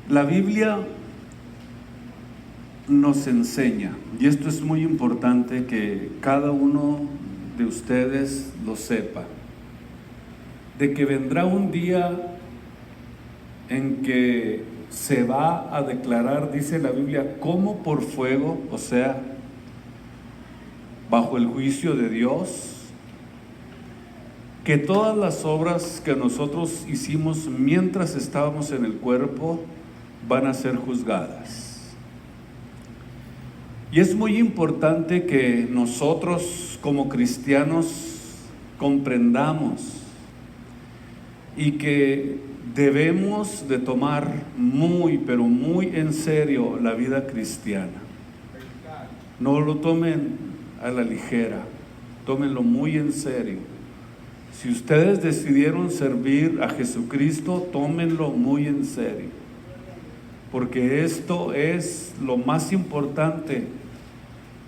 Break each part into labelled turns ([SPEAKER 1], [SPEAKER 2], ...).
[SPEAKER 1] La Biblia nos enseña, y esto es muy importante que cada uno de ustedes lo sepa, de que vendrá un día en que se va a declarar, dice la Biblia, como por fuego, o sea, bajo el juicio de Dios, que todas las obras que nosotros hicimos mientras estábamos en el cuerpo van a ser juzgadas. Y es muy importante que nosotros como cristianos comprendamos y que debemos de tomar muy, pero muy en serio la vida cristiana. No lo tomen a la ligera, tómenlo muy en serio. Si ustedes decidieron servir a Jesucristo, tómenlo muy en serio, porque esto es lo más importante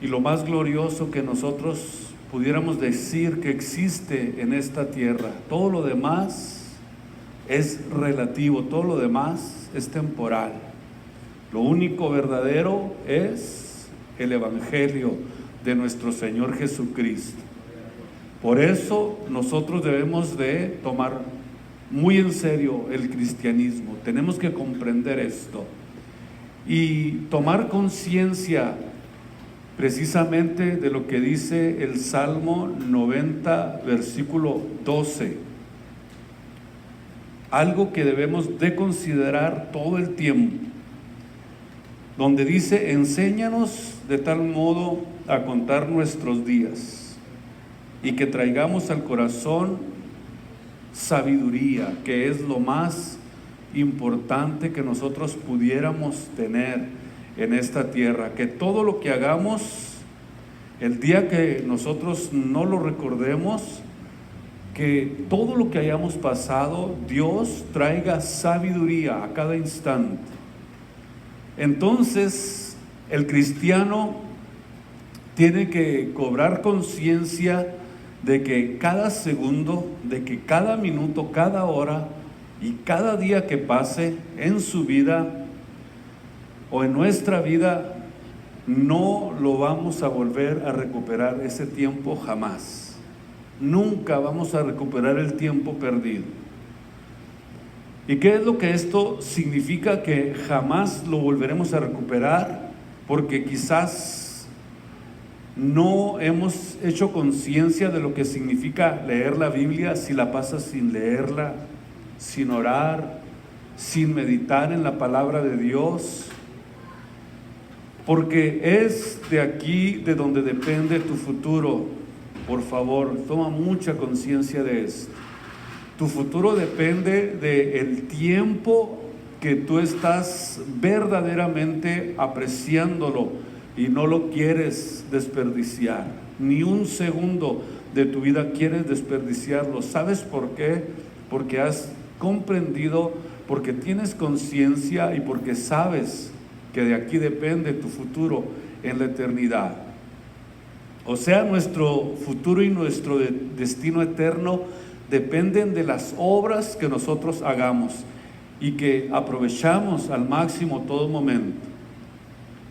[SPEAKER 1] y lo más glorioso que nosotros pudiéramos decir que existe en esta tierra. Todo lo demás es relativo, todo lo demás es temporal. Lo único verdadero es el Evangelio de nuestro Señor Jesucristo. Por eso nosotros debemos de tomar muy en serio el cristianismo. Tenemos que comprender esto y tomar conciencia precisamente de lo que dice el Salmo 90, versículo 12. Algo que debemos de considerar todo el tiempo, donde dice: enséñanos de tal modo a contar nuestros días, y que traigamos al corazón sabiduría, que es lo más importante que nosotros pudiéramos tener en esta tierra. Que todo lo que hagamos, el día que nosotros no lo recordemos, que todo lo que hayamos pasado, Dios traiga sabiduría a cada instante. Entonces, el cristiano tiene que cobrar conciencia de que cada segundo, de que cada minuto, cada hora y cada día que pase en su vida o en nuestra vida, no lo vamos a volver a recuperar ese tiempo jamás. Nunca vamos a recuperar el tiempo perdido. ¿Y qué es lo que esto significa? Que jamás lo volveremos a recuperar, porque quizás no hemos hecho conciencia de lo que significa leer la Biblia si la pasas sin leerla, sin orar, sin meditar en la palabra de Dios. Porque es de aquí de donde depende tu futuro. Por favor, toma mucha conciencia de esto. Tu futuro depende del tiempo que tú estás verdaderamente apreciándolo y no lo quieres desperdiciar. Ni un segundo de tu vida quieres desperdiciarlo. ¿Sabes por qué? Porque has comprendido, porque tienes conciencia y porque sabes que de aquí depende tu futuro en la eternidad. O sea, nuestro futuro y nuestro destino eterno dependen de las obras que nosotros hagamos y que aprovechamos al máximo todo momento.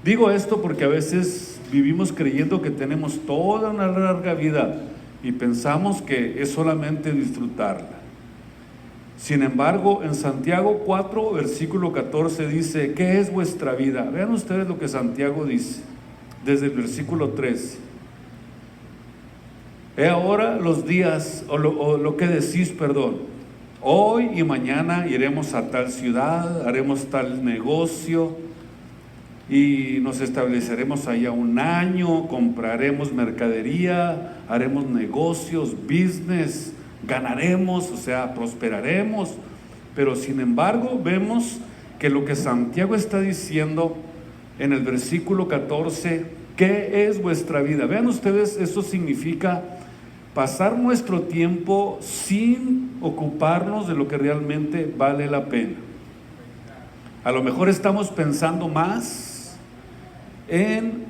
[SPEAKER 1] Digo esto porque a veces vivimos creyendo que tenemos toda una larga vida y pensamos que es solamente disfrutarla. Sin embargo, en Santiago 4, versículo 14 dice: ¿qué es vuestra vida? Vean ustedes lo que Santiago dice, desde el versículo 13. He ahora los días, o lo que decís, perdón, hoy y mañana iremos a tal ciudad, haremos tal negocio, y nos estableceremos allá un año, compraremos mercadería, haremos negocios, business, ganaremos, o sea, prosperaremos. Pero sin embargo vemos que lo que Santiago está diciendo en el versículo 14, ¿qué es vuestra vida? Vean ustedes, eso significa pasar nuestro tiempo sin ocuparnos de lo que realmente vale la pena. A lo mejor estamos pensando más en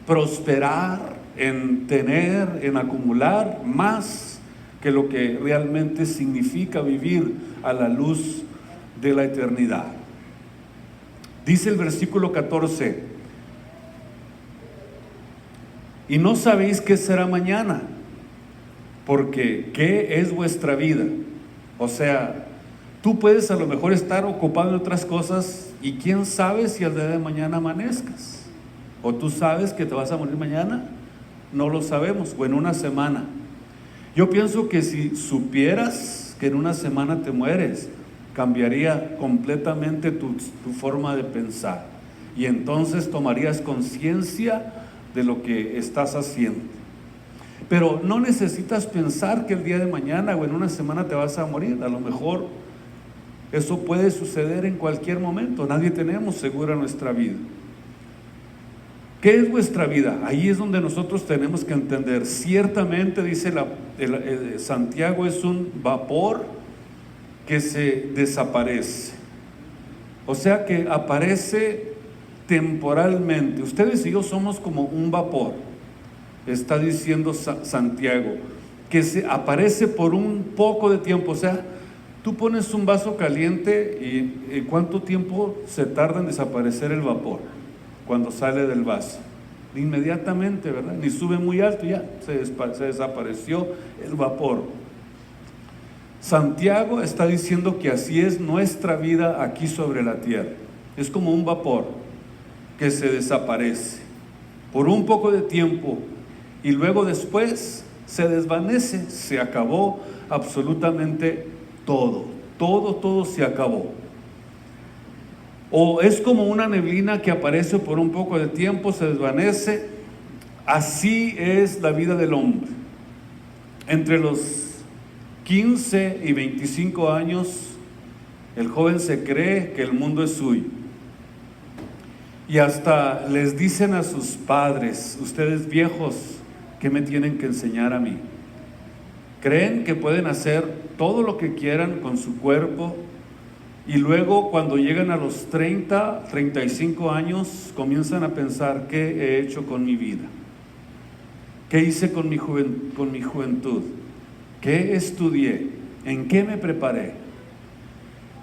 [SPEAKER 1] prosperar, en tener, en acumular más que lo que realmente significa vivir a la luz de la eternidad. Dice el versículo 14: y no sabéis qué será mañana, porque ¿qué es vuestra vida? O sea, tú puedes a lo mejor estar ocupado en otras cosas y quién sabe si al día de mañana amanezcas. O tú sabes que te vas a morir mañana, no lo sabemos, o en una semana. Yo pienso que si supieras que en una semana te mueres, cambiaría completamente tu forma de pensar, y entonces tomarías conciencia de lo que estás haciendo. Pero no necesitas pensar que el día de mañana o en una semana te vas a morir. A lo mejor eso puede suceder en cualquier momento. Nadie tenemos segura nuestra vida. ¿Qué es vuestra vida? Ahí es donde nosotros tenemos que entender. Ciertamente, dice Santiago, es un vapor que se desaparece. O sea que aparece temporalmente. Ustedes y yo somos como un vapor, está diciendo Santiago, que se aparece por un poco de tiempo. O sea, tú pones un vaso caliente y ¿cuánto tiempo se tarda en desaparecer el vapor? Cuando sale del vaso, inmediatamente, ¿verdad? Ni sube muy alto, ya se desapareció el vapor. Santiago está diciendo que así es nuestra vida aquí sobre la tierra. Es como un vapor que se desaparece por un poco de tiempo y luego después se desvanece. Se acabó absolutamente todo, todo se acabó. O es como una neblina que aparece por un poco de tiempo, se desvanece. Así es la vida del hombre. Entre los 15 y 25 años, el joven se cree que el mundo es suyo. Y hasta les dicen a sus padres: ustedes viejos, ¿qué me tienen que enseñar a mí? Creen que pueden hacer todo lo que quieran con su cuerpo. Y luego cuando llegan a los 30, 35 años, comienzan a pensar: ¿qué he hecho con mi vida? ¿Qué hice con mi juventud? ¿Qué estudié? ¿En qué me preparé?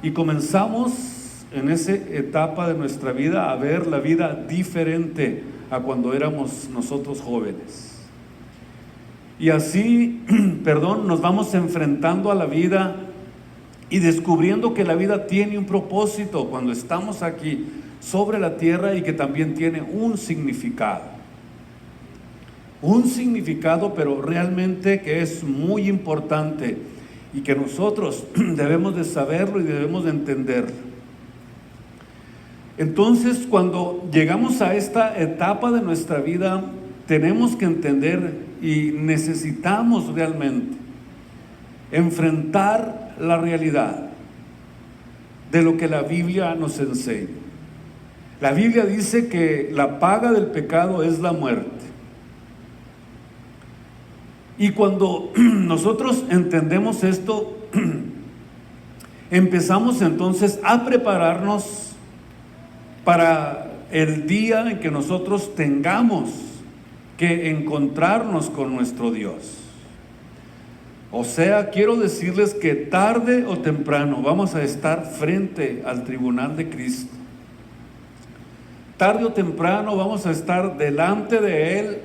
[SPEAKER 1] Y comenzamos en esa etapa de nuestra vida a ver la vida diferente a cuando éramos nosotros jóvenes. Y así, nos vamos enfrentando a la vida y descubriendo que la vida tiene un propósito cuando estamos aquí sobre la tierra, y que también tiene un significado, pero realmente que es muy importante y que nosotros debemos de saberlo y debemos de entenderlo. Entonces, cuando llegamos a esta etapa de nuestra vida, tenemos que entender y necesitamos realmente enfrentar la realidad de lo que la Biblia nos enseña. La Biblia dice que la paga del pecado es la muerte. Y cuando nosotros entendemos esto, empezamos entonces a prepararnos para el día en que nosotros tengamos que encontrarnos con nuestro Dios. O sea, quiero decirles que tarde o temprano vamos a estar frente al tribunal de Cristo. Tarde o temprano vamos a estar delante de Él,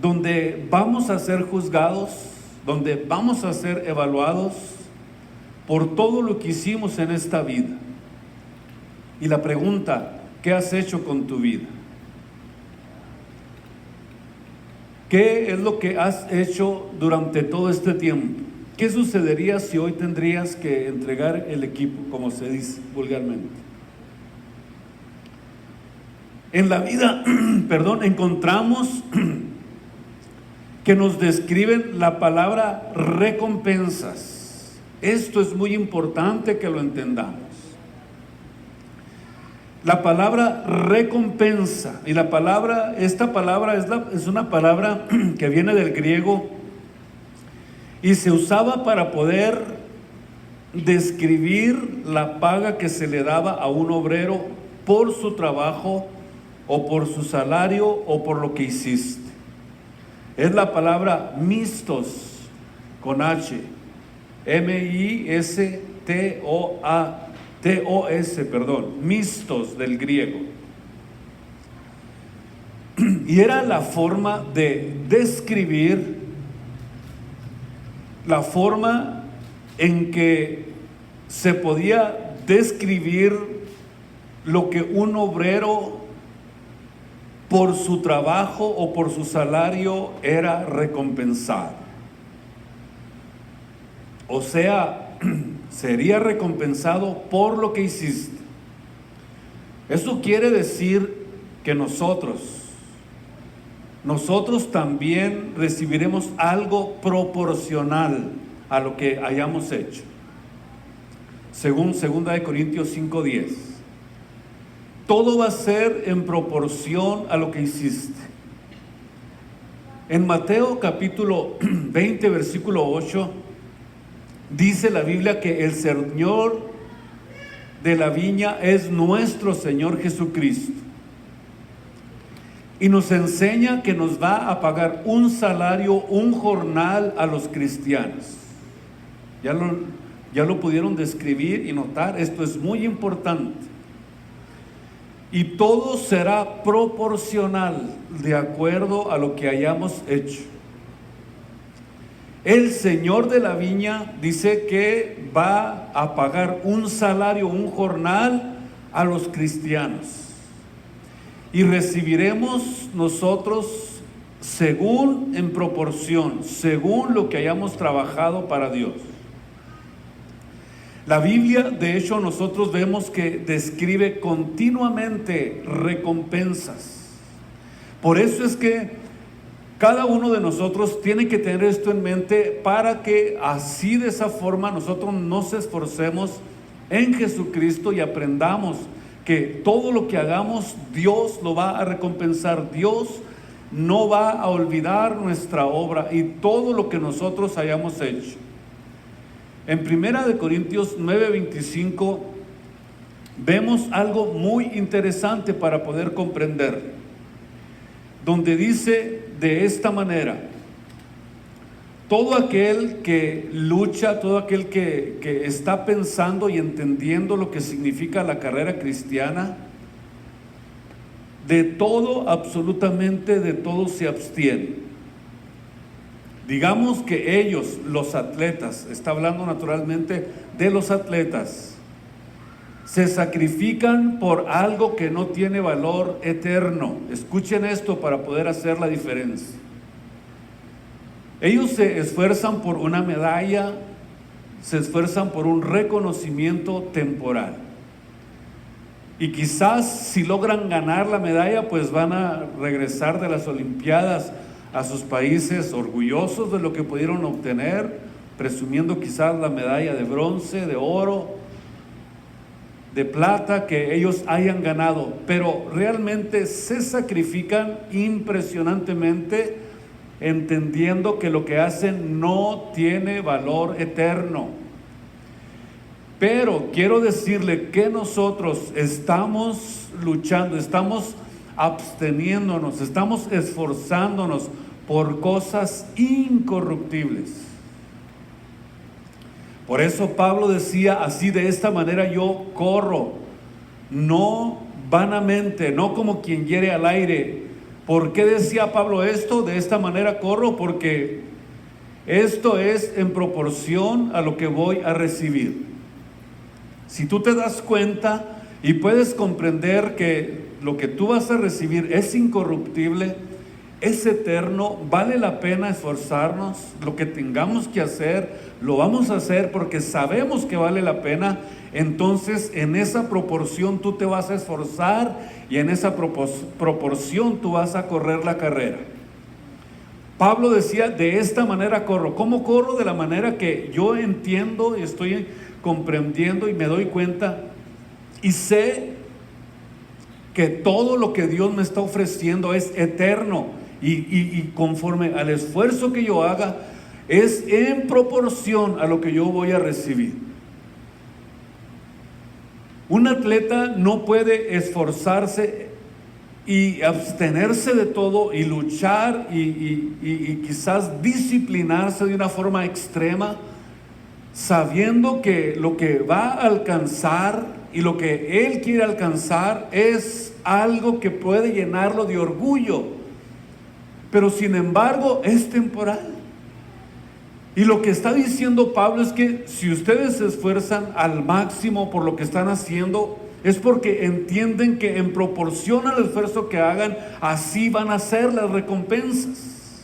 [SPEAKER 1] donde vamos a ser juzgados, donde vamos a ser evaluados por todo lo que hicimos en esta vida. Y la pregunta: ¿qué has hecho con tu vida? ¿Qué es lo que has hecho durante todo este tiempo? ¿Qué sucedería si hoy tendrías que entregar el equipo, como se dice vulgarmente? En la vida, encontramos que nos describen la palabra recompensas. Esto es muy importante que lo entendamos. La palabra recompensa, y esta palabra es una palabra que viene del griego y se usaba para poder describir la paga que se le daba a un obrero por su trabajo o por su salario o por lo que hiciste. Es la palabra mistos, con H, M-I-S-T-O-A-T. T-O-S, perdón, mistos del griego. Y era la forma de describir, la forma en que se podía describir lo que un obrero por su trabajo o por su salario era recompensado. O sea, sería recompensado por lo que hiciste. Eso quiere decir que nosotros también recibiremos algo proporcional a lo que hayamos hecho. Según 2 Corintios 5:10. Todo va a ser en proporción a lo que hiciste. En Mateo capítulo 20, versículo 8, dice la Biblia que el Señor de la viña es nuestro Señor Jesucristo. Y nos enseña que nos va a pagar un salario, un jornal a los cristianos. Ya lo pudieron describir y notar, esto es muy importante. Y todo será proporcional de acuerdo a lo que hayamos hecho. El Señor de la viña dice que va a pagar un salario, un jornal a los cristianos. Y recibiremos nosotros según, en proporción, según lo que hayamos trabajado para Dios. La Biblia, de hecho, nosotros vemos que describe continuamente recompensas. Por eso es que cada uno de nosotros tiene que tener esto en mente para que así, de esa forma, nosotros nos esforcemos en Jesucristo y aprendamos que todo lo que hagamos, Dios lo va a recompensar. Dios no va a olvidar nuestra obra y todo lo que nosotros hayamos hecho. En 1 Corintios 9:25 vemos algo muy interesante para poder comprender, donde dice de esta manera: todo aquel que lucha, todo aquel que está pensando y entendiendo lo que significa la carrera cristiana, de todo, absolutamente de todo se abstiene. Digamos que ellos, los atletas, está hablando naturalmente de los atletas, se sacrifican por algo que no tiene valor eterno. Escuchen esto para poder hacer la diferencia. Ellos se esfuerzan por una medalla, se esfuerzan por un reconocimiento temporal. Y quizás si logran ganar la medalla, pues van a regresar de las Olimpiadas a sus países orgullosos de lo que pudieron obtener, presumiendo quizás la medalla de bronce, de oro, de plata que ellos hayan ganado, pero realmente se sacrifican impresionantemente, entendiendo que lo que hacen no tiene valor eterno. Pero quiero decirle que nosotros estamos luchando, estamos absteniéndonos, estamos esforzándonos por cosas incorruptibles. Por eso Pablo decía así: de esta manera yo corro, no vanamente, no como quien hiere al aire. ¿Por qué decía Pablo esto? De esta manera corro, porque esto es en proporción a lo que voy a recibir. Si tú te das cuenta y puedes comprender que lo que tú vas a recibir es incorruptible, es eterno, vale la pena esforzarnos. Lo que tengamos que hacer, lo vamos a hacer porque sabemos que vale la pena. Entonces, en esa proporción tú te vas a esforzar y en esa proporción tú vas a correr la carrera. Pablo decía: de esta manera corro. ¿Cómo corro? De la manera que yo entiendo y estoy comprendiendo y me doy cuenta y sé que todo lo que Dios me está ofreciendo es eterno y conforme al esfuerzo que yo haga es en proporción a lo que yo voy a recibir. Un atleta no puede esforzarse y abstenerse de todo y luchar y quizás disciplinarse de una forma extrema, sabiendo que lo que va a alcanzar y lo que él quiere alcanzar es algo que puede llenarlo de orgullo, pero sin embargo es temporal. Y lo que está diciendo Pablo es que si ustedes se esfuerzan al máximo por lo que están haciendo, es porque entienden que en proporción al esfuerzo que hagan, así van a ser las recompensas.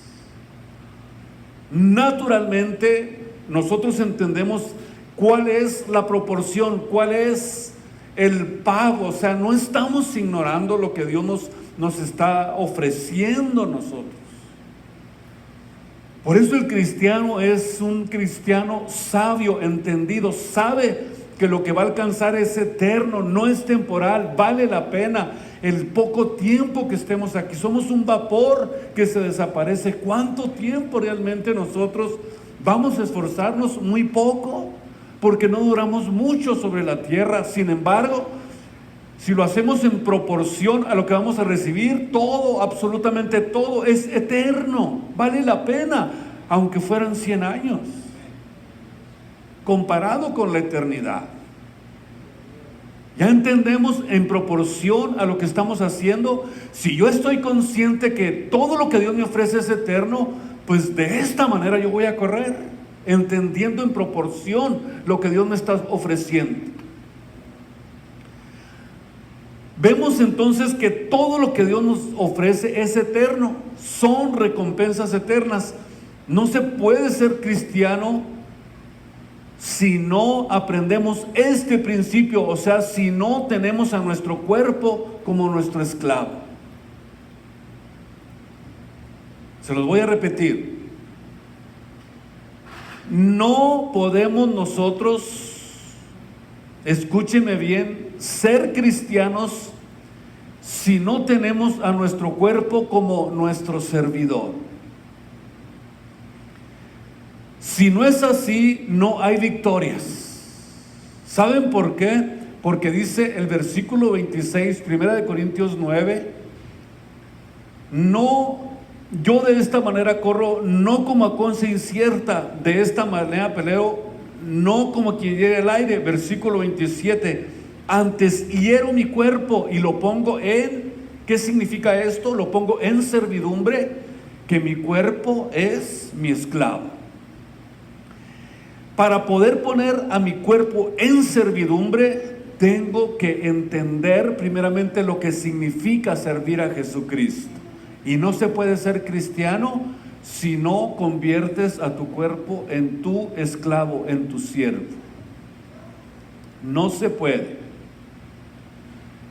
[SPEAKER 1] Naturalmente, nosotros entendemos cuál es la proporción, cuál es el pago. O sea, no estamos ignorando lo que Dios nos está ofreciendo a nosotros. Por eso el cristiano es un cristiano sabio, entendido, sabe que lo que va a alcanzar es eterno, no es temporal, vale la pena el poco tiempo que estemos aquí. Somos un vapor que se desaparece. ¿Cuánto tiempo realmente nosotros vamos a esforzarnos? Muy poco, porque no duramos mucho sobre la tierra. Sin embargo, si lo hacemos en proporción a lo que vamos a recibir, todo, absolutamente todo, es eterno. Vale la pena, aunque fueran 100 años, comparado con la eternidad. Ya entendemos en proporción a lo que estamos haciendo. Si yo estoy consciente que todo lo que Dios me ofrece es eterno, pues de esta manera yo voy a correr, entendiendo en proporción lo que Dios me está ofreciendo. Vemos entonces que todo lo que Dios nos ofrece es eterno, son recompensas eternas. No se puede ser cristiano si no aprendemos este principio, o sea, si no tenemos a nuestro cuerpo como nuestro esclavo. Se los voy a repetir. No podemos nosotros, escúcheme bien, ser cristianos si no tenemos a nuestro cuerpo como nuestro servidor. Si no es así, no hay victorias. ¿Saben por qué? Porque dice el versículo 26, 1 Corintios 9, no, yo de esta manera corro, no como a cosa incierta, de esta manera peleo, no como quien hiere el aire. Versículo 27, antes hiero mi cuerpo y lo pongo en, ¿qué significa esto? Lo pongo en servidumbre, que mi cuerpo es mi esclavo. Para poder poner a mi cuerpo en servidumbre, tengo que entender primeramente lo que significa servir a Jesucristo. Y no se puede ser cristiano si no conviertes a tu cuerpo en tu esclavo, en tu siervo. No se puede.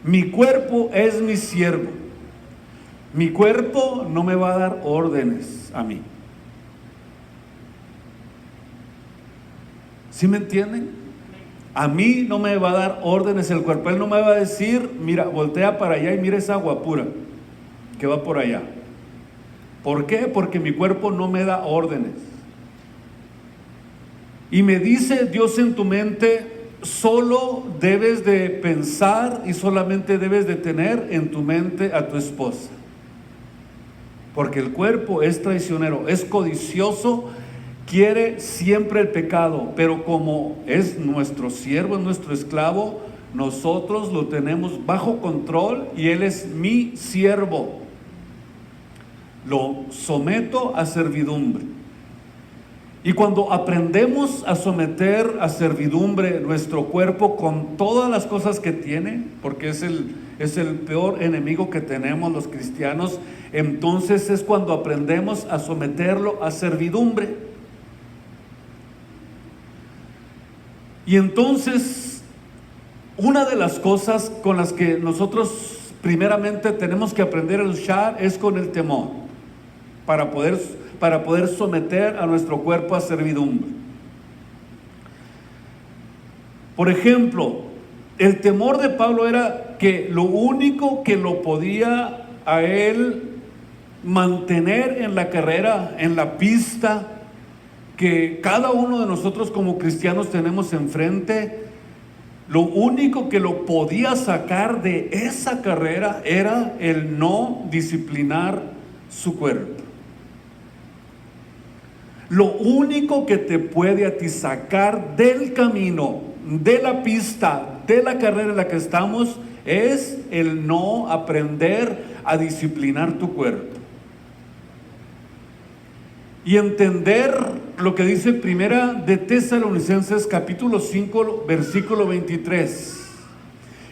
[SPEAKER 1] Mi cuerpo es mi siervo. Mi cuerpo no me va a dar órdenes a mí. ¿Sí me entienden? A mí no me va a dar órdenes el cuerpo. Él no me va a decir, mira, voltea para allá y mira esa agua pura que va por allá. ¿Por qué? Porque mi cuerpo no me da órdenes. Y me dice Dios en tu mente, solo debes de pensar y solamente debes de tener en tu mente a tu esposa. Porque el cuerpo es traicionero, es codicioso, quiere siempre el pecado, pero como es nuestro siervo, es nuestro esclavo, nosotros lo tenemos bajo control y él es mi siervo. Lo someto a servidumbre. Y cuando aprendemos a someter a servidumbre nuestro cuerpo con todas las cosas que tiene, porque es el peor enemigo que tenemos los cristianos, entonces es cuando aprendemos a someterlo a servidumbre. Y entonces, una de las cosas con las que nosotros primeramente tenemos que aprender a luchar es con el temor, para poder someter a nuestro cuerpo a servidumbre. Por ejemplo, el temor de Pablo era que lo único que lo podía a él mantener en la carrera, en la pista que cada uno de nosotros como cristianos tenemos enfrente, lo único que lo podía sacar de esa carrera era el no disciplinar su cuerpo. Lo único que te puede a ti sacar del camino, de la pista, de la carrera en la que estamos es el no aprender a disciplinar tu cuerpo. Y entender lo que dice Primera de Tesalonicenses capítulo 5 versículo 23,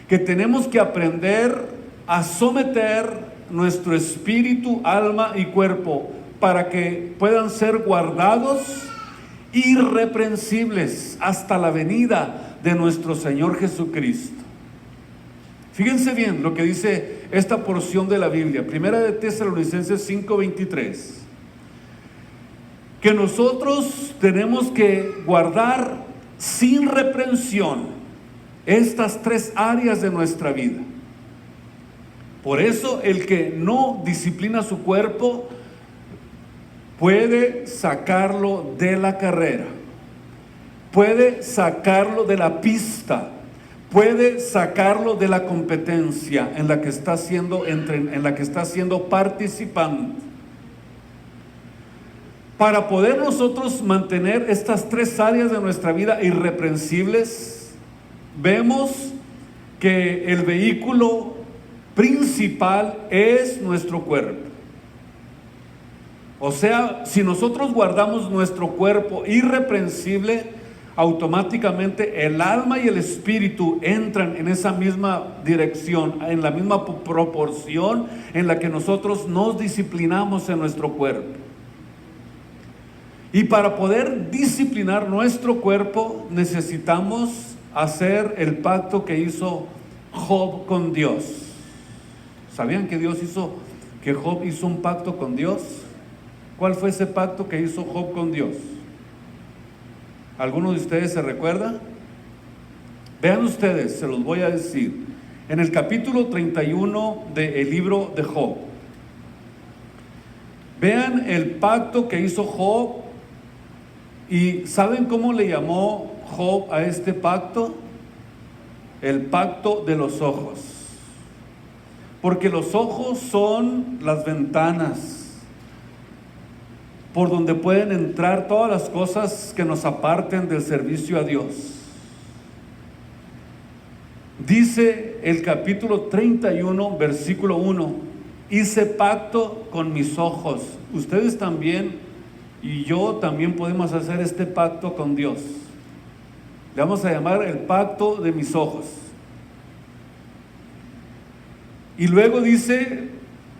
[SPEAKER 1] que tenemos que aprender a someter nuestro espíritu, alma y cuerpo para que puedan ser guardados irreprensibles hasta la venida de nuestro Señor Jesucristo. Fíjense bien lo que dice esta porción de la Biblia, Primera de Tesalonicenses 5:23, que nosotros tenemos que guardar sin reprensión estas tres áreas de nuestra vida. Por eso el que no disciplina su cuerpo puede sacarlo de la carrera, puede sacarlo de la pista, puede sacarlo de la competencia en la que está siendo participante. Para poder nosotros mantener estas tres áreas de nuestra vida irreprensibles, vemos que el vehículo principal es nuestro cuerpo. O sea, si nosotros guardamos nuestro cuerpo irreprensible, automáticamente el alma y el espíritu entran en esa misma dirección, en la misma proporción en la que nosotros nos disciplinamos en nuestro cuerpo. Y para poder disciplinar nuestro cuerpo necesitamos hacer el pacto que hizo Job con Dios. ¿Sabían que Job hizo un pacto con Dios? ¿Cuál fue ese pacto que hizo Job con Dios? ¿Alguno de ustedes se recuerda? Vean ustedes, se los voy a decir. En el capítulo 31 del libro de Job. Vean el pacto que hizo Job. ¿Y saben cómo le llamó Job a este pacto? El pacto de los ojos. Porque los ojos son las ventanas por donde pueden entrar todas las cosas que nos aparten del servicio a Dios. Dice el capítulo 31, versículo 1, hice pacto con mis ojos. Ustedes también y yo también podemos hacer este pacto con Dios. Le vamos a llamar el pacto de mis ojos. Y luego dice,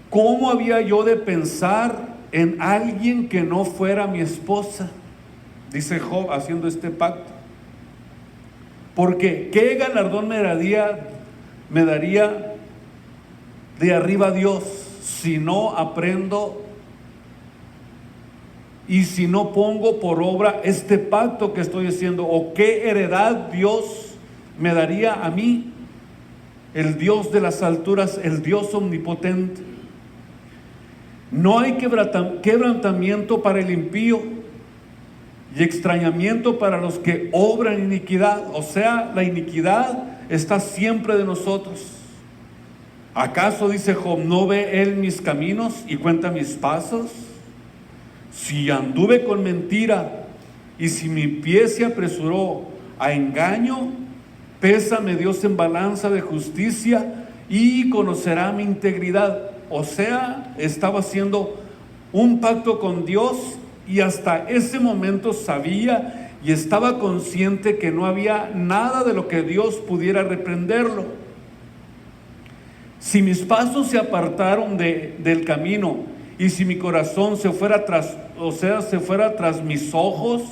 [SPEAKER 1] ¿cómo había yo de pensar en alguien que no fuera mi esposa? Dice Job haciendo este pacto. Porque ¿qué galardón me daría de arriba Dios si no aprendo y si no pongo por obra este pacto que estoy haciendo? ¿O qué heredad Dios me daría a mí, el Dios de las alturas, el Dios omnipotente? No hay quebrantamiento para el impío y extrañamiento para los que obran iniquidad. O sea, la iniquidad está siempre de nosotros. ¿Acaso, dice Job, no ve él mis caminos y cuenta mis pasos? Si anduve con mentira y si mi pie se apresuró a engaño, pésame Dios en balanza de justicia y conocerá mi integridad. O sea, estaba haciendo un pacto con Dios y hasta ese momento sabía y estaba consciente que no había nada de lo que Dios pudiera reprenderlo. Si mis pasos se apartaron del camino y si mi corazón se fuera tras mis ojos,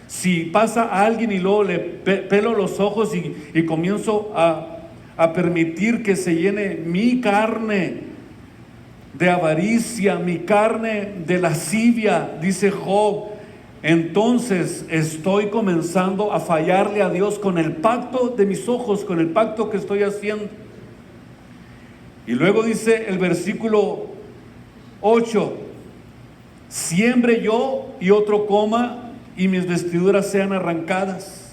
[SPEAKER 1] si pasa alguien y luego le pelo los ojos y comienzo a permitir que se llene mi carne de avaricia, mi carne de lascivia, dice Job, entonces estoy comenzando a fallarle a Dios con el pacto de mis ojos, con el pacto que estoy haciendo. Y luego dice el versículo 8, siembre yo y otro coma y mis vestiduras sean arrancadas.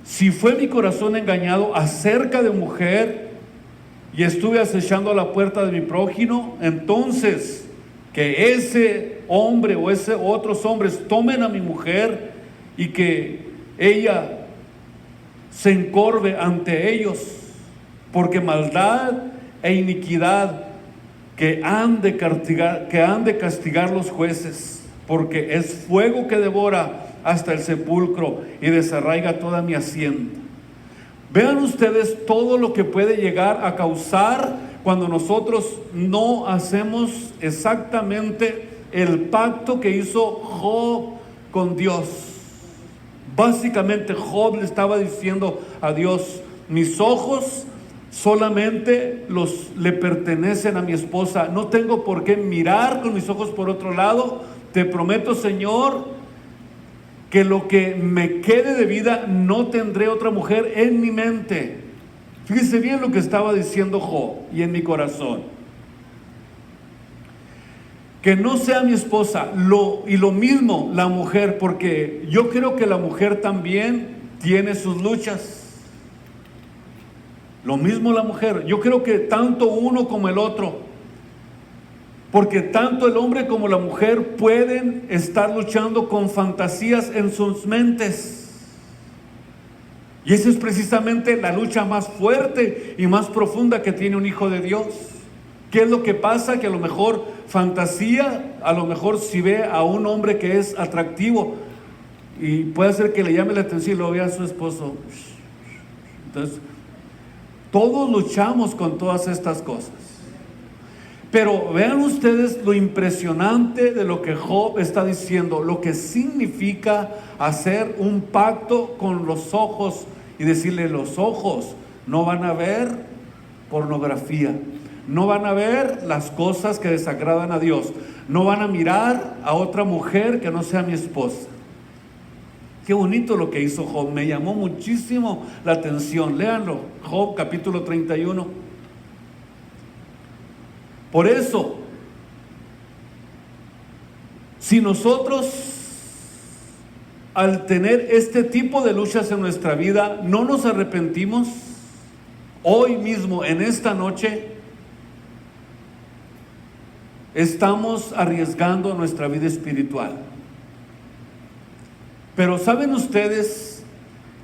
[SPEAKER 1] Si fue mi corazón engañado acerca de mujer y estuve acechando a la puerta de mi prójimo, entonces que ese hombre o otros hombres tomen a mi mujer y que ella se encorve ante ellos, porque maldad e iniquidad que han de castigar los jueces, porque es fuego que devora hasta el sepulcro y desarraiga toda mi hacienda. Vean ustedes todo lo que puede llegar a causar cuando nosotros no hacemos exactamente el pacto que hizo Job con Dios. Básicamente Job le estaba diciendo a Dios: mis ojos solamente le pertenecen a mi esposa, no tengo por qué mirar con mis ojos por otro lado. Te prometo, Señor, que lo que me quede de vida no tendré otra mujer en mi mente. Fíjese bien lo que estaba diciendo Job y en mi corazón: que no sea mi esposa. Y lo mismo la mujer, porque yo creo que la mujer también tiene sus luchas. Lo mismo la mujer. Yo creo que tanto uno como el otro, porque tanto el hombre como la mujer pueden estar luchando con fantasías en sus mentes. Y esa es precisamente la lucha más fuerte y más profunda que tiene un hijo de Dios. ¿Qué es lo que pasa? Que a lo mejor fantasía, a lo mejor si ve a un hombre que es atractivo, y puede ser que le llame la atención y lo vea a su esposo. Entonces, todos luchamos con todas estas cosas. Pero vean ustedes lo impresionante de lo que Job está diciendo, lo que significa hacer un pacto con los ojos y decirle: los ojos no van a ver pornografía, no van a ver las cosas que desagradan a Dios, no van a mirar a otra mujer que no sea mi esposa. Qué bonito lo que hizo Job, me llamó muchísimo la atención. Léanlo, Job capítulo 31. Por eso, si nosotros al tener este tipo de luchas en nuestra vida no nos arrepentimos, hoy mismo, en esta noche, estamos arriesgando nuestra vida espiritual. Pero ¿saben ustedes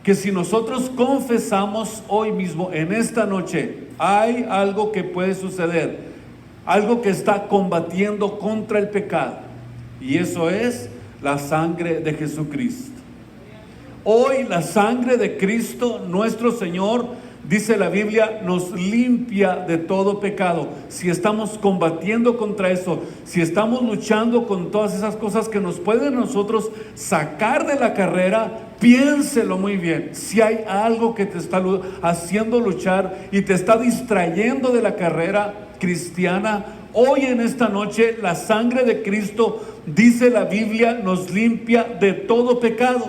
[SPEAKER 1] que si nosotros confesamos hoy mismo, en esta noche, hay algo que puede suceder, algo que está combatiendo contra el pecado, y eso es la sangre de Jesucristo? Hoy la sangre de Cristo, nuestro Señor, dice la Biblia, nos limpia de todo pecado. Si estamos combatiendo contra eso, si estamos luchando con todas esas cosas que nos pueden nosotros sacar de la carrera, piénselo muy bien. Si hay algo que te está haciendo luchar y te está distrayendo de la carrera cristiana, hoy en esta noche la sangre de Cristo, dice la Biblia, nos limpia de todo pecado.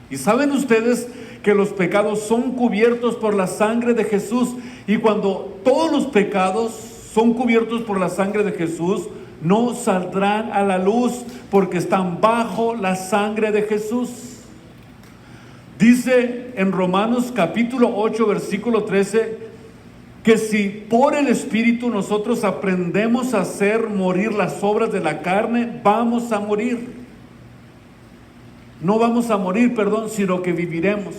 [SPEAKER 1] Y saben ustedes que los pecados son cubiertos por la sangre de Jesús, y cuando todos los pecados son cubiertos por la sangre de Jesús, no saldrán a la luz porque están bajo la sangre de Jesús. Dice en Romanos capítulo 8 versículo 13 que si por el Espíritu nosotros aprendemos a hacer morir las obras de la carne, vamos a morir. No vamos a morir, sino que viviremos.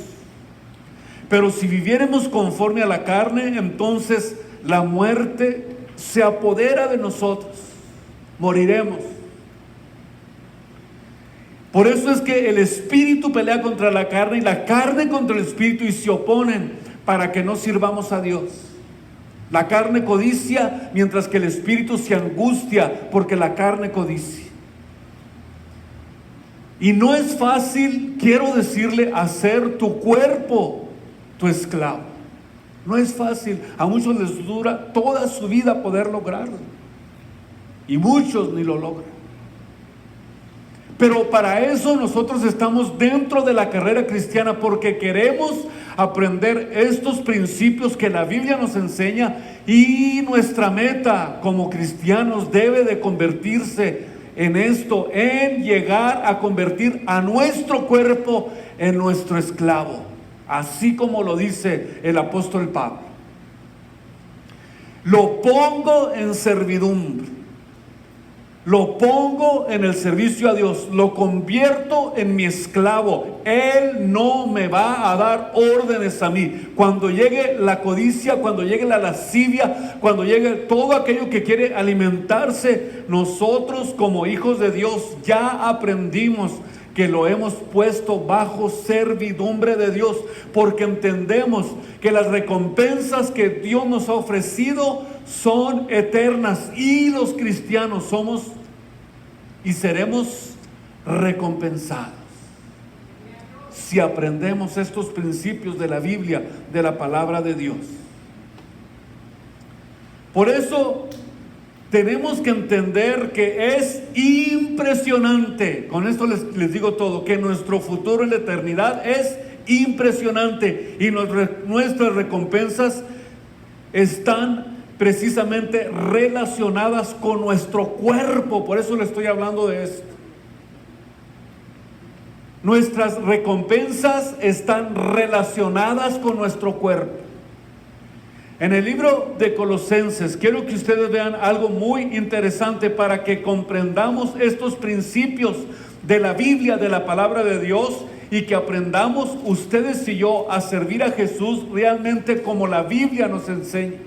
[SPEAKER 1] Pero si viviéramos conforme a la carne, entonces la muerte se apodera de nosotros, moriremos. Por eso es que el Espíritu pelea contra la carne y la carne contra el Espíritu, y se oponen para que no sirvamos a Dios. La carne codicia, mientras que el Espíritu se angustia porque la carne codicia. Y no es fácil, quiero decirle, hacer tu cuerpo tu esclavo. No es fácil. A muchos les dura toda su vida poder lograrlo, y muchos ni lo logran. Pero para eso nosotros estamos dentro de la carrera cristiana, porque queremos aprender estos principios que la Biblia nos enseña, y nuestra meta como cristianos debe de convertirse en esto, en llegar a convertir a nuestro cuerpo en nuestro esclavo, así como lo dice el apóstol Pablo. Lo pongo en servidumbre. lo pongo en el servicio a Dios, lo convierto en mi esclavo. Él no me va a dar órdenes a mí. Cuando llegue la codicia, cuando llegue la lascivia, cuando llegue todo aquello que quiere alimentarse, nosotros como hijos de Dios ya aprendimos que lo hemos puesto bajo servidumbre de Dios, porque entendemos que las recompensas que Dios nos ha ofrecido son eternas, y los cristianos somos y seremos recompensados si aprendemos estos principios de la Biblia, de la palabra de Dios. Por eso tenemos que entender que es impresionante, con esto les digo todo, que nuestro futuro en la eternidad es impresionante, y nuestras recompensas están precisamente relacionadas con nuestro cuerpo. Por eso le estoy hablando de esto. Nuestras recompensas están relacionadas con nuestro cuerpo. En el libro de Colosenses, quiero que ustedes vean algo muy interesante para que comprendamos estos principios de la Biblia, de la palabra de Dios, y que aprendamos ustedes y yo a servir a Jesús realmente como la Biblia nos enseña.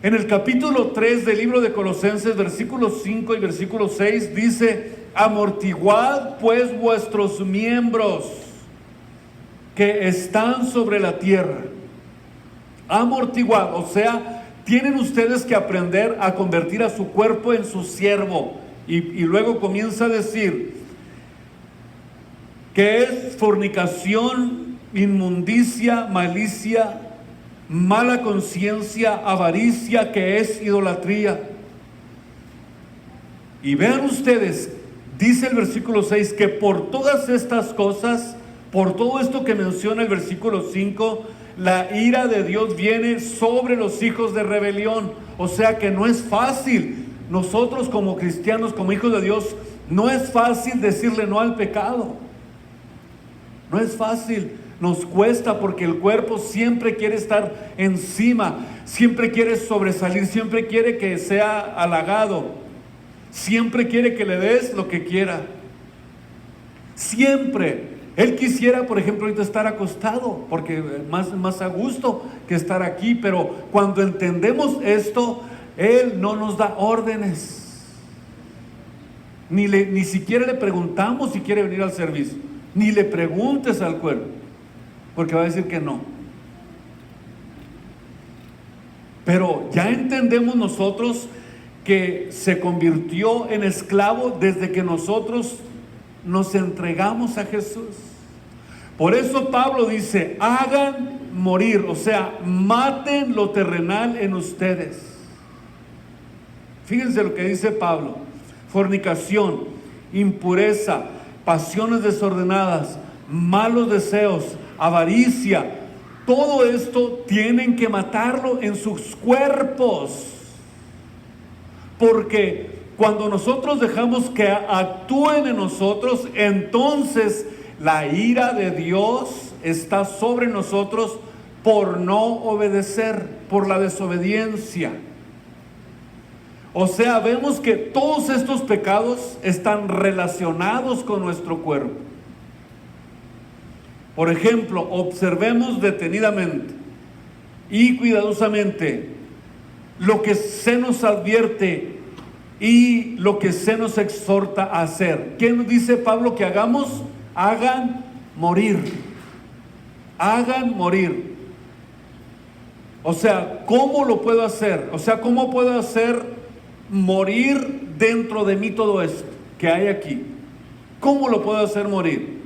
[SPEAKER 1] En el capítulo 3 del libro de Colosenses, versículos 5 y versículo 6, dice: amortiguad pues vuestros miembros que están sobre la tierra. Amortiguad, o sea, tienen ustedes que aprender a convertir a su cuerpo en su siervo. Y luego comienza a decir que es fornicación, inmundicia, malicia, mala conciencia, avaricia, que es idolatría. Y vean ustedes, dice el versículo 6, que por todas estas cosas, por todo esto que menciona el versículo 5, la ira de Dios viene sobre los hijos de rebelión. O sea que no es fácil. Nosotros como cristianos, como hijos de Dios, no es fácil decirle no al pecado. No es fácil. Nos cuesta, porque el cuerpo siempre quiere estar encima, siempre quiere sobresalir, siempre quiere que sea halagado, siempre quiere que le des lo que quiera. Siempre. Él quisiera, por ejemplo, ahorita estar acostado, porque más a gusto que estar aquí, pero cuando entendemos esto, Él no nos da órdenes. Ni siquiera le preguntamos si quiere venir al servicio. Ni le preguntes al cuerpo, porque va a decir que no. Pero ya entendemos nosotros que se convirtió en esclavo desde que nosotros nos entregamos a Jesús. Por eso Pablo dice: hagan morir, o sea, maten lo terrenal en ustedes. Fíjense lo que dice Pablo: fornicación, impureza, pasiones desordenadas, malos deseos, avaricia. Todo esto tienen que matarlo en sus cuerpos, porque cuando nosotros dejamos que actúen en nosotros, entonces la ira de Dios está sobre nosotros por no obedecer, por la desobediencia. O sea, vemos que todos estos pecados están relacionados con nuestro cuerpo. Por ejemplo, observemos detenidamente y cuidadosamente lo que se nos advierte y lo que se nos exhorta a hacer. ¿Qué nos dice Pablo que hagamos? Hagan morir. Hagan morir. O sea, ¿cómo lo puedo hacer? O sea, ¿cómo puedo hacer morir dentro de mí todo esto que hay aquí? ¿Cómo lo puedo hacer morir?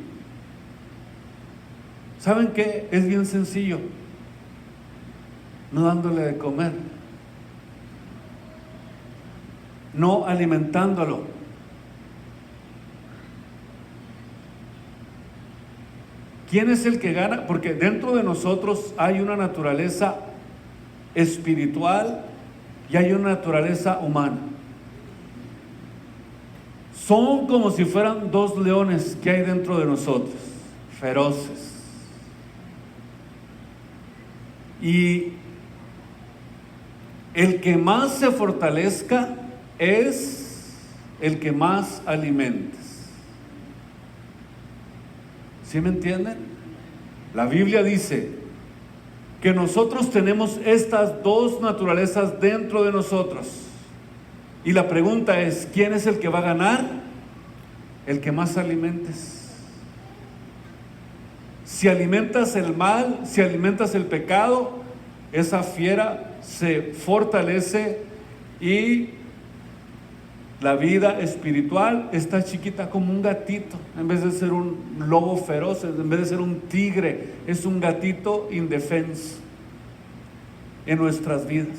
[SPEAKER 1] ¿Saben qué? Es bien sencillo. No dándole de comer, no alimentándolo. ¿Quién es el que gana? Porque dentro de nosotros hay una naturaleza espiritual y hay una naturaleza humana. Son como si fueran dos leones que hay dentro de nosotros, feroces. Y el que más se fortalezca es el que más alimentes. ¿Sí me entienden? La Biblia dice que nosotros tenemos estas dos naturalezas dentro de nosotros. Y la pregunta es, ¿quién es el que va a ganar? El que más alimentes. Si alimentas el mal, si alimentas el pecado, esa fiera se fortalece y la vida espiritual está chiquita como un gatito. En vez de ser un lobo feroz, en vez de ser un tigre, es un gatito indefenso en nuestras vidas.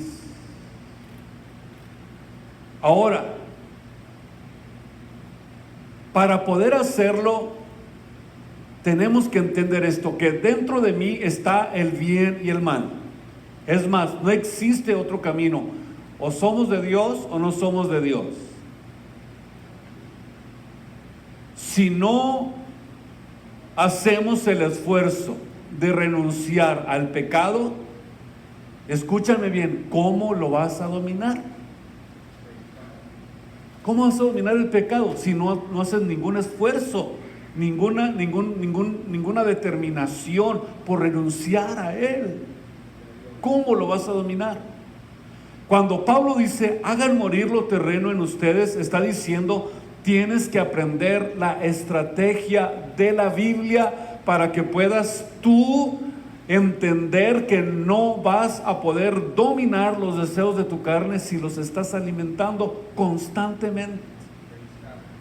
[SPEAKER 1] Ahora, para poder hacerlo, tenemos que entender esto, que dentro de mí está el bien y el mal. Es más, no existe otro camino. O somos de Dios o no somos de Dios. Si no hacemos el esfuerzo de renunciar al pecado, escúchame bien, ¿cómo lo vas a dominar? ¿Cómo vas a dominar el pecado si no haces ningún esfuerzo, ninguna determinación por renunciar a él? ¿Cómo lo vas a dominar? Cuando Pablo dice, hagan morir lo terreno en ustedes, está diciendo, tienes que aprender la estrategia de la Biblia para que puedas tú entender que no vas a poder dominar los deseos de tu carne si los estás alimentando constantemente.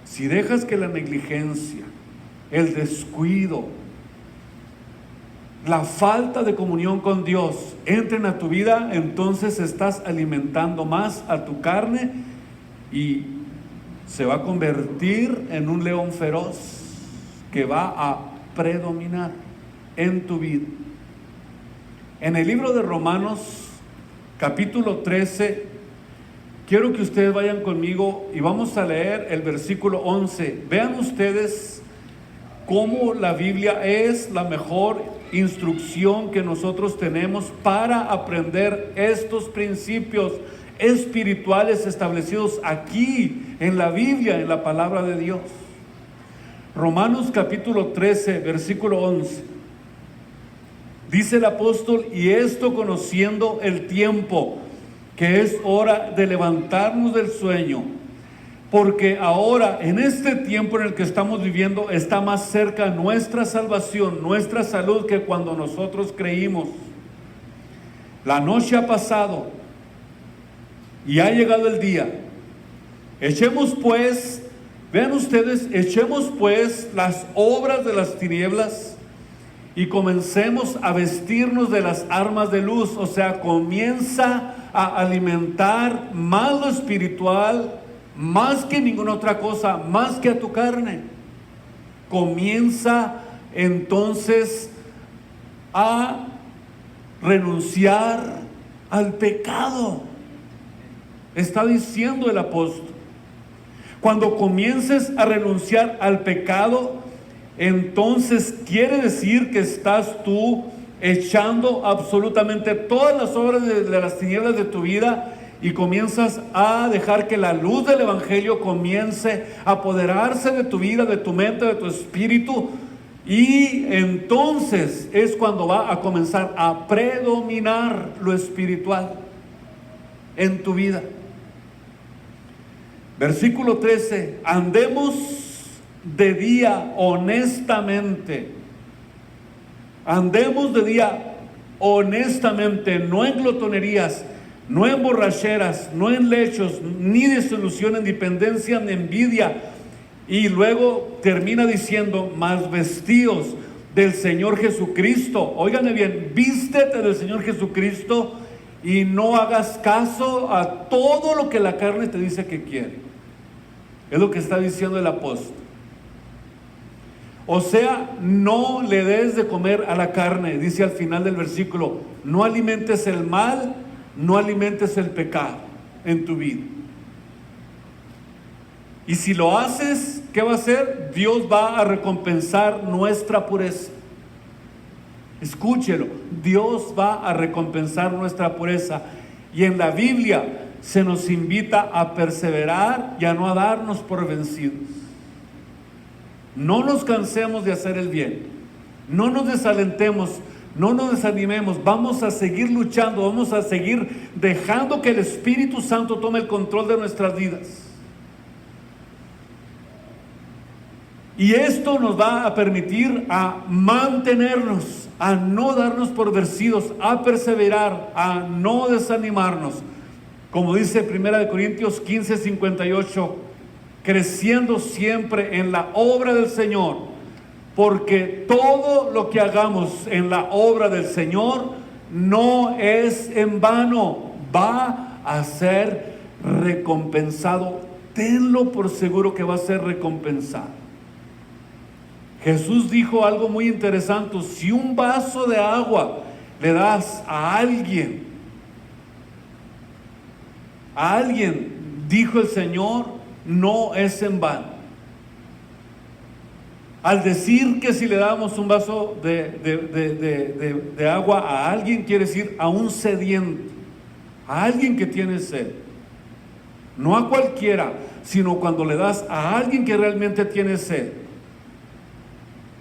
[SPEAKER 1] Si dejas que la negligencia, el descuido, la falta de comunión con Dios entren a tu vida, entonces estás alimentando más a tu carne y se va a convertir en un león feroz que va a predominar en tu vida. En el libro de Romanos, capítulo 13, quiero que ustedes vayan conmigo y vamos a leer el versículo 11. Vean ustedes cómo la Biblia es la mejor instrucción que nosotros tenemos para aprender estos principios espirituales establecidos aquí en la Biblia, en la palabra de Dios. Romanos capítulo 13, versículo 11. Dice el apóstol, y esto conociendo el tiempo, que es hora de levantarnos del sueño, porque ahora, en este tiempo en el que estamos viviendo, está más cerca nuestra salvación, nuestra salud, que cuando nosotros creímos. La noche ha pasado y ha llegado el día. Echemos pues, vean ustedes, echemos pues las obras de las tinieblas y comencemos a vestirnos de las armas de luz. O sea, comienza a alimentar más lo espiritual, más que ninguna otra cosa, más que a tu carne. Comienza entonces a renunciar al pecado. Está diciendo el apóstol. Cuando comiences a renunciar al pecado, entonces quiere decir que estás tú echando absolutamente todas las obras de las tinieblas de tu vida y comienzas a dejar que la luz del evangelio comience a apoderarse de tu vida, de tu mente, de tu espíritu, y entonces es cuando va a comenzar a predominar lo espiritual en tu vida. Versículo 13, andemos de día honestamente. Andemos de día honestamente, no en glotonerías, no en borracheras, no en lechos, ni disolución, en dependencia, ni envidia. Y luego termina diciendo, mas vestíos del Señor Jesucristo. Óiganme bien, vístete del Señor Jesucristo y no hagas caso a todo lo que la carne te dice que quiere. Es lo que está diciendo el apóstol. O sea, no le des de comer a la carne, dice al final del versículo, no alimentes el mal, no alimentes el pecado en tu vida. Y si lo haces, ¿qué va a hacer? Dios va a recompensar nuestra pureza. Escúchelo, Dios va a recompensar nuestra pureza. Y en la Biblia se nos invita a perseverar y a no a darnos por vencidos. No nos cansemos de hacer el bien, no nos desalentemos, no nos desanimemos, vamos a seguir luchando, vamos a seguir dejando que el Espíritu Santo tome el control de nuestras vidas. Y esto nos va a permitir a mantenernos, a no darnos por vencidos, a perseverar, a no desanimarnos. Como dice 1 Corintios 15:58, creciendo siempre en la obra del Señor, porque todo lo que hagamos en la obra del Señor no es en vano, va a ser recompensado. Tenlo por seguro que va a ser recompensado. Jesús dijo algo muy interesante: si un vaso de agua le das a alguien, dijo el Señor, no es en vano. Al decir que si le damos un vaso de agua a alguien, quiere decir a un sediento, a alguien que tiene sed. No a cualquiera, sino cuando le das a alguien que realmente tiene sed.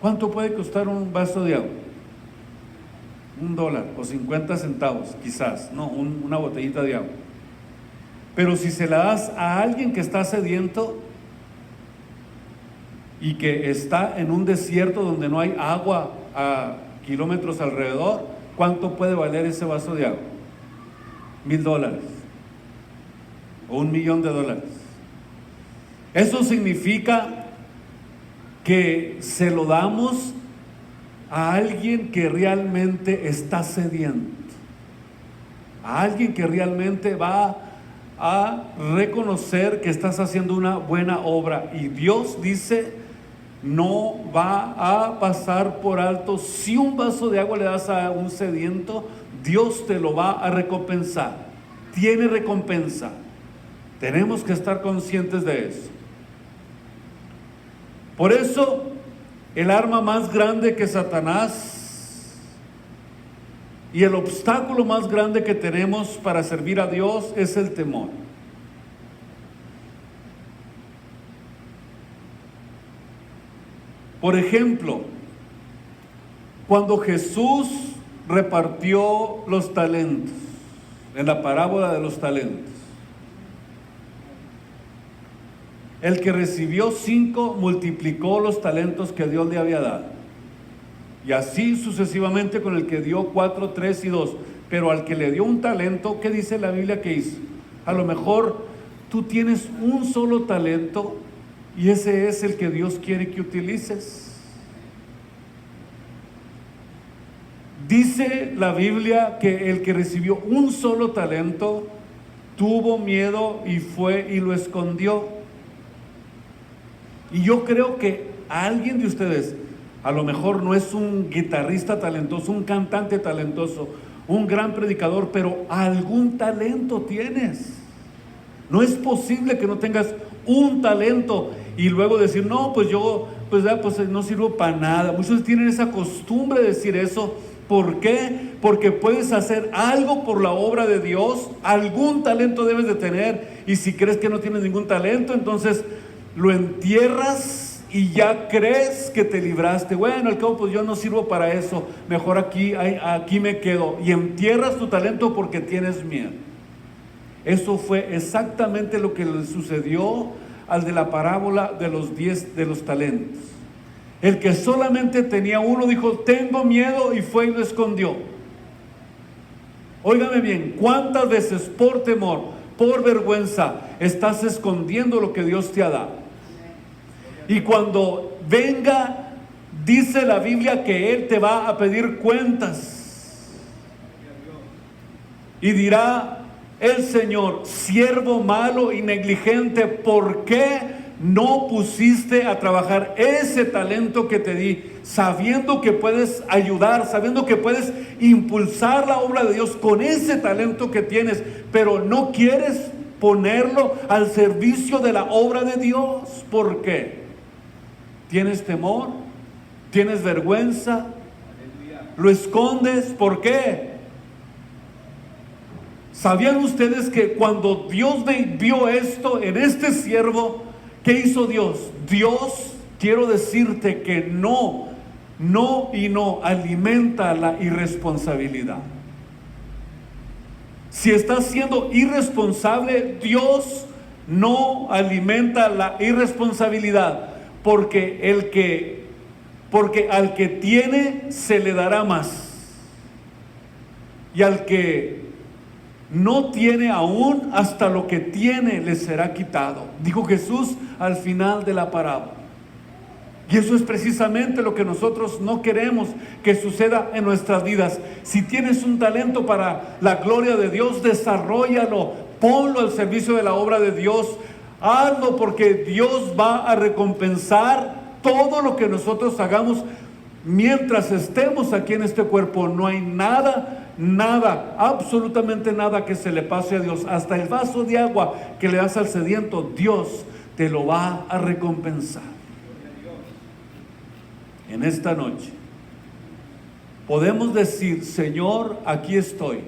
[SPEAKER 1] ¿Cuánto puede costar un vaso de agua? $1 o 50 centavos, quizás, no, una botellita de agua. Pero si se la das a alguien que está sediento y que está en un desierto donde no hay agua a kilómetros alrededor, ¿cuánto puede valer ese vaso de agua? $1,000 o $1,000,000. Eso significa que se lo damos a alguien que realmente está sediento, a alguien que realmente va a reconocer que estás haciendo una buena obra. Y Dios dice, no va a pasar por alto. Si un vaso de agua le das a un sediento, Dios te lo va a recompensar. Tiene recompensa. Tenemos que estar conscientes de eso. Por eso, el arma más grande que Satanás y el obstáculo más grande que tenemos para servir a Dios es el temor. Por ejemplo, cuando Jesús repartió los talentos, en la parábola de los talentos, el que recibió 5 multiplicó los talentos que Dios le había dado. Y así sucesivamente con el que dio 4, 3 y 2. Pero al que le dio un talento, ¿qué dice la Biblia que hizo? A lo mejor tú tienes un solo talento y ese es el que Dios quiere que utilices. Dice la Biblia que el que recibió un solo talento tuvo miedo y fue y lo escondió. Y yo creo que alguien de ustedes, a lo mejor no es un guitarrista talentoso, un cantante talentoso, un gran predicador, pero algún talento tienes. No es posible que no tengas un talento y luego decir, no, pues yo pues no sirvo para nada. Muchos tienen esa costumbre de decir eso. ¿Por qué? Porque puedes hacer algo por la obra de Dios. Algún talento debes de tener, y si crees que no tienes ningún talento, entonces lo entierras y ya crees que te libraste. Bueno, al cabo pues yo no sirvo para eso, mejor aquí me quedo, y entierras tu talento porque tienes miedo. Eso fue exactamente lo que le sucedió al de la parábola de los 10 de los talentos. El que solamente tenía uno dijo, tengo miedo, y fue y lo escondió. Óigame bien, ¿cuántas veces por temor, por vergüenza, estás escondiendo lo que Dios te ha dado? Y cuando venga, dice la Biblia que Él te va a pedir cuentas. Y dirá el Señor, siervo malo y negligente, ¿por qué no pusiste a trabajar ese talento que te di? Sabiendo que puedes ayudar, sabiendo que puedes impulsar la obra de Dios con ese talento que tienes, pero no quieres ponerlo al servicio de la obra de Dios. ¿Por qué? ¿Tienes temor? ¿Tienes vergüenza? ¿Lo escondes? ¿Por qué? ¿Sabían ustedes que cuando Dios vio esto en este siervo, qué hizo Dios? Dios, quiero decirte que no alimenta la irresponsabilidad. Si estás siendo irresponsable, Dios no alimenta la irresponsabilidad, porque al que tiene se le dará más, y al que no tiene aún, hasta lo que tiene le será quitado, dijo Jesús al final de la parábola. Y eso es precisamente lo que nosotros no queremos que suceda en nuestras vidas. Si tienes un talento para la gloria de Dios, desarróllalo, ponlo al servicio de la obra de Dios, hazlo, porque Dios va a recompensar todo lo que nosotros hagamos mientras estemos aquí en este cuerpo. No hay nada, absolutamente nada que se le pase a Dios. Hasta el vaso de agua que le das al sediento, Dios te lo va a recompensar. En esta noche podemos decir: Señor, aquí estoy,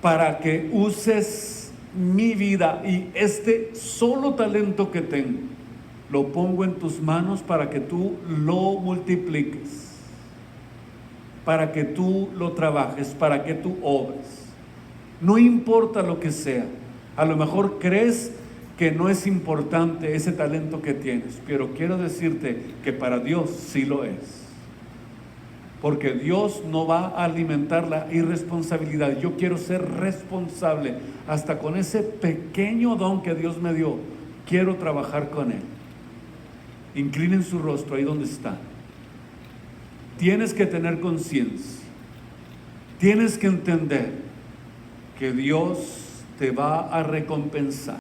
[SPEAKER 1] para que uses mi vida, y este solo talento que tengo lo pongo en tus manos para que tú lo multipliques, para que tú lo trabajes, para que tú obres. No importa lo que sea. A lo mejor crees que no es importante ese talento que tienes, pero quiero decirte que para Dios sí lo es, porque Dios no va a alimentar la irresponsabilidad. Yo quiero ser responsable hasta con ese pequeño don que Dios me dio. Quiero trabajar con Él. Inclinen su rostro ahí donde está. Tienes que tener conciencia, tienes que entender que Dios te va a recompensar.